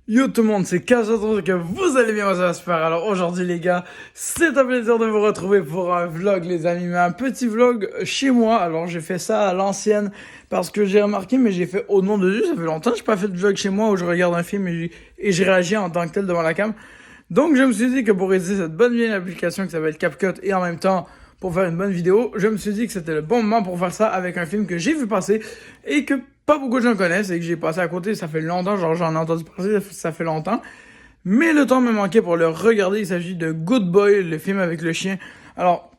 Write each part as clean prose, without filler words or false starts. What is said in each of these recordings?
Yo tout le monde, c'est Kaz, j'espère que vous allez bien, moi ça va super. Alors aujourd'hui les gars, c'est un plaisir de vous retrouver pour un vlog les amis, mais un petit vlog chez moi. Alors j'ai fait ça à l'ancienne parce que j'ai remarqué, mais j'ai fait au nom de Dieu, ça fait longtemps que j'ai pas fait de vlog chez moi où je regarde un film et j'ai réagi en tant que tel devant la cam. Donc je me suis dit que pour utiliser cette bonne vieille application qui s'appelle CapCut et en même temps pour faire une bonne vidéo, je me suis dit que c'était le bon moment pour faire ça avec un film que j'ai vu passer et que pas beaucoup de gens connaissent et que j'ai passé à côté, ça fait longtemps, genre j'en ai entendu parler, ça fait longtemps. Mais le temps me manquait pour le regarder, il s'agit de Good Boy, le film avec le chien. Alors,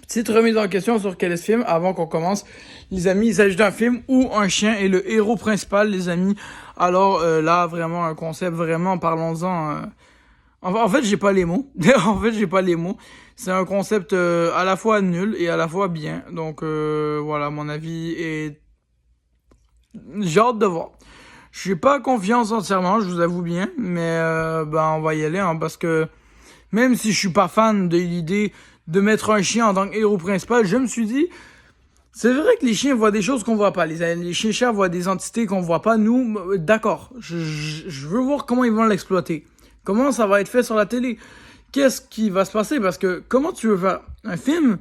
petite remise en question sur quel est ce film avant qu'on commence. Les amis, il s'agit d'un film où un chien est le héros principal, les amis. Alors là, vraiment un concept, vraiment, parlons-en. En fait, j'ai pas les mots. En fait, j'ai pas les mots. C'est un concept à la fois nul et à la fois bien. Donc voilà, mon avis est... J'ai hâte de voir. Je suis pas confiance entièrement, je vous avoue bien, mais on va y aller hein, parce que même si je suis pas fan de l'idée de mettre un chien en tant que héros principal, je me suis dit c'est vrai que les chiens voient des choses qu'on voit pas. Les chiens-chats voient des entités qu'on voit pas. Nous, d'accord. Je veux voir comment ils vont l'exploiter. Comment ça va être fait sur la télé. Qu'est-ce qui va se passer? Parce que comment tu veux faire un film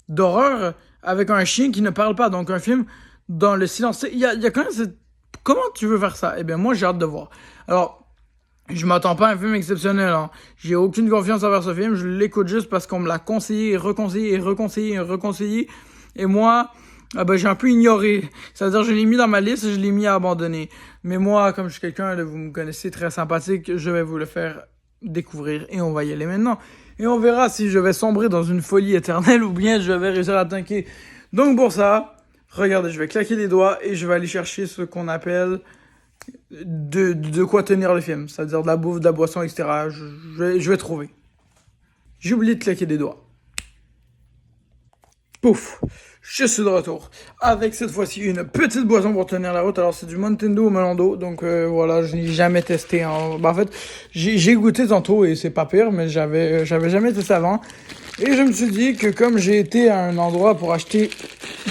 d'horreur avec un chien qui ne parle pas? Donc un film dans le silence. Il y a quand même cette... Comment tu veux faire ça? Eh bien, moi, j'ai hâte de voir. Alors, je m'attends pas à un film exceptionnel. Hein. J'ai aucune confiance envers ce film. Je l'écoute juste parce qu'on me l'a conseillé et reconseillé et reconseillé et reconseillé. Et moi, j'ai un peu ignoré. C'est-à-dire, je l'ai mis dans ma liste et je l'ai mis à abandonner. Mais moi, comme je suis quelqu'un, vous me connaissez, très sympathique, je vais vous le faire découvrir. Et on va y aller maintenant. Et on verra si je vais sombrer dans une folie éternelle ou bien je vais réussir à tanker. Donc pour ça, regardez, je vais claquer les doigts et je vais aller chercher ce qu'on appelle de quoi tenir le film. C'est-à-dire de la bouffe, de la boisson, etc. Je vais trouver. J'ai oublié de claquer des doigts. Pouf, je suis de retour avec cette fois-ci une petite boisson pour tenir la route. Alors c'est du Montendo au Melando, donc voilà, je n'ai jamais testé. Hein. En fait, j'ai goûté tantôt et c'est pas pire, mais j'avais jamais testé avant. Et je me suis dit que comme j'ai été à un endroit pour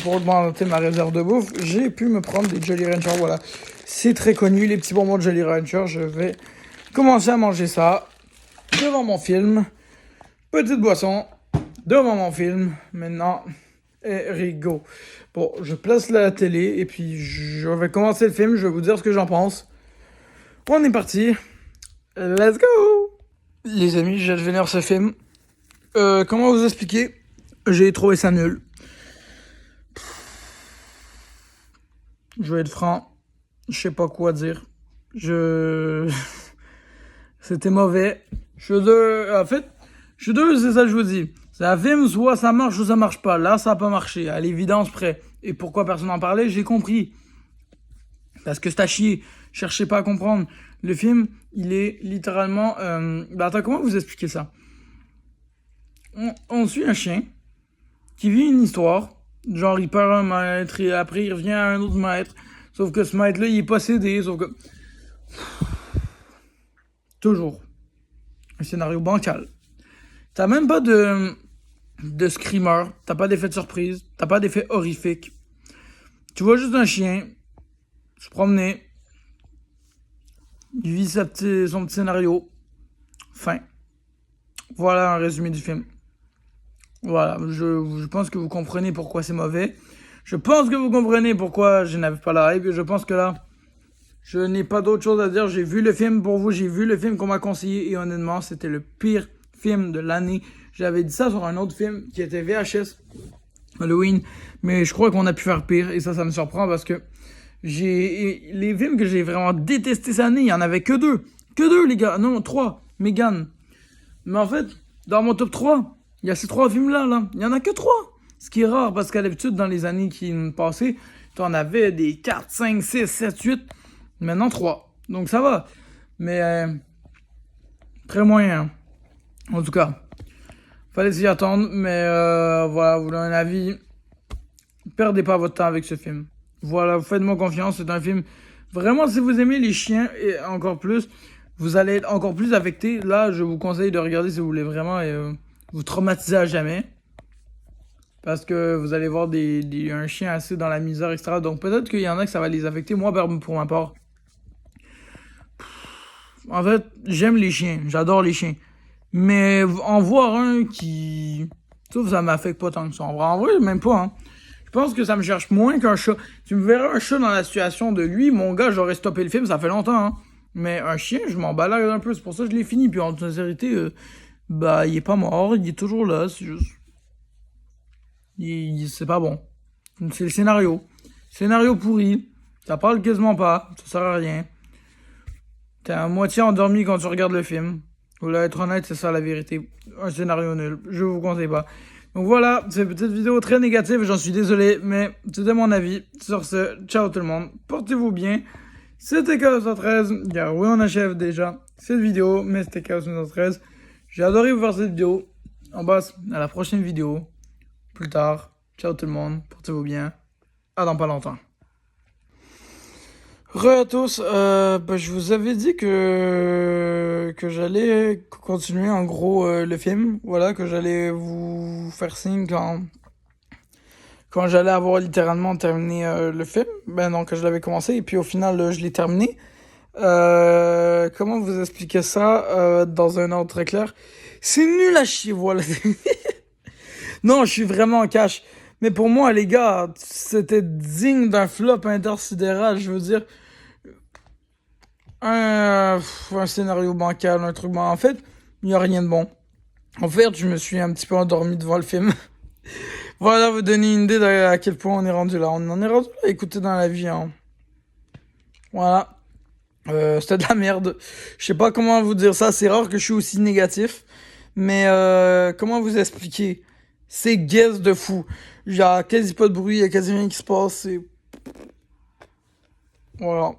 augmenter ma réserve de bouffe, j'ai pu me prendre des Jolly Ranchers. Voilà, c'est très connu les petits bonbons de Jolly Ranchers. Je vais commencer à manger ça devant mon film. Petite boisson devant mon film. Maintenant. Rigo. Bon, je place la télé et puis je vais commencer le film, je vais vous dire ce que j'en pense. On est parti. Let's go! Les amis, je viens de venir ce film. Comment vous expliquer? J'ai trouvé ça nul. Je vais être franc. Je sais pas quoi dire. C'était mauvais. En fait, c'est ça que je vous dis. C'est un film, soit ça marche ou ça marche pas. Là, ça a pas marché, à l'évidence près. Et pourquoi personne n'en parlait, j'ai compris. Parce que c'est à chier. Cherchez pas à comprendre. Le film, il est littéralement... attends, comment vous expliquer ça? On suit un chien qui vit une histoire. Genre, il perd un maître et après, il revient à un autre maître. Sauf que ce maître-là, il est possédé. Sauf que... Toujours. Un scénario bancal. T'as même pas de screamer, t'as pas d'effet de surprise, t'as pas d'effet horrifique. Tu vois juste un chien se promener, il vit son petit scénario. Fin. Voilà un résumé du film. Voilà, je pense que vous comprenez pourquoi c'est mauvais. Je pense que vous comprenez pourquoi je n'avais pas la hype. Je pense que là, je n'ai pas d'autre chose à dire. J'ai vu le film pour vous, j'ai vu le film qu'on m'a conseillé et honnêtement, c'était le pire film de l'année. J'avais dit ça sur un autre film qui était VHS, Halloween, mais je crois qu'on a pu faire pire et ça me surprend parce que les films que j'ai vraiment détesté cette année, il y en avait que deux les gars, non 3, Megan. Mais en fait, dans mon top 3, il y a ces 3 films là, il y en a que 3. Ce qui est rare parce qu'à l'habitude dans les années qui me passaient, tu en avais des 4, 5, 6, 7, 8, maintenant 3. Donc ça va. Mais très moyen. En tout cas, fallait s'y attendre, mais voilà, vous avez un avis. Perdez pas votre temps avec ce film. Voilà, faites-moi confiance, c'est un film. Vraiment, si vous aimez les chiens, et encore plus, vous allez être encore plus affecté. Là, je vous conseille de regarder si vous voulez vraiment vous traumatiser à jamais. Parce que vous allez voir un chien assis dans la misère, etc. Donc peut-être qu'il y en a que ça va les affecter. Moi, pour ma part, En fait, j'aime les chiens. J'adore les chiens. Mais en voir un qui... Sauf ça m'affecte pas tant que ça. En vrai, même pas, hein. Je pense que ça me cherche moins qu'un chat. Tu me verrais un chat dans la situation de lui, mon gars, j'aurais stoppé le film, ça fait longtemps, hein. Mais un chien, je m'en balade un peu. C'est pour ça que je l'ai fini. Puis en sincérité, bah, il est pas mort. Il est toujours là. C'est juste... C'est pas bon. C'est le scénario. Scénario pourri. Ça parle quasiment pas. Ça sert à rien. T'es à moitié endormi quand tu regardes le film. Faut être honnête, c'est ça la vérité. Un scénario nul. Je vous conseille pas. Donc voilà, c'est une petite vidéo très négative, j'en suis désolé, mais c'était mon avis. Sur ce, ciao tout le monde, portez-vous bien. C'était Chaos 13, car oui on achève déjà cette vidéo, mais c'était Chaos 13. J'ai adoré vous faire cette vidéo. On passe à la prochaine vidéo, plus tard. Ciao tout le monde, portez-vous bien. À dans pas longtemps. Re à tous, je vous avais dit que j'allais continuer en gros le film, voilà, que j'allais vous faire signe quand j'allais avoir littéralement terminé le film, ben non, que je l'avais commencé et puis au final je l'ai terminé. Comment vous expliquer ça dans un ordre très clair? C'est nul à chier, voilà. Non, je suis vraiment en cash. Mais pour moi, les gars, c'était digne d'un flop intersidéral, je veux dire. Un scénario bancal, un truc bon. En fait, il n'y a rien de bon. En fait, je me suis un petit peu endormi devant le film. Voilà, vous donner une idée à quel point on est rendu là. On en est rendu là, écoutez, dans la vie, hein. Voilà. C'était de la merde. Je sais pas comment vous dire ça. C'est rare que je suis aussi négatif. Mais comment vous expliquer? C'est guess de fou. Il y a quasi pas de bruit, il y a quasi rien qui se passe. Voilà.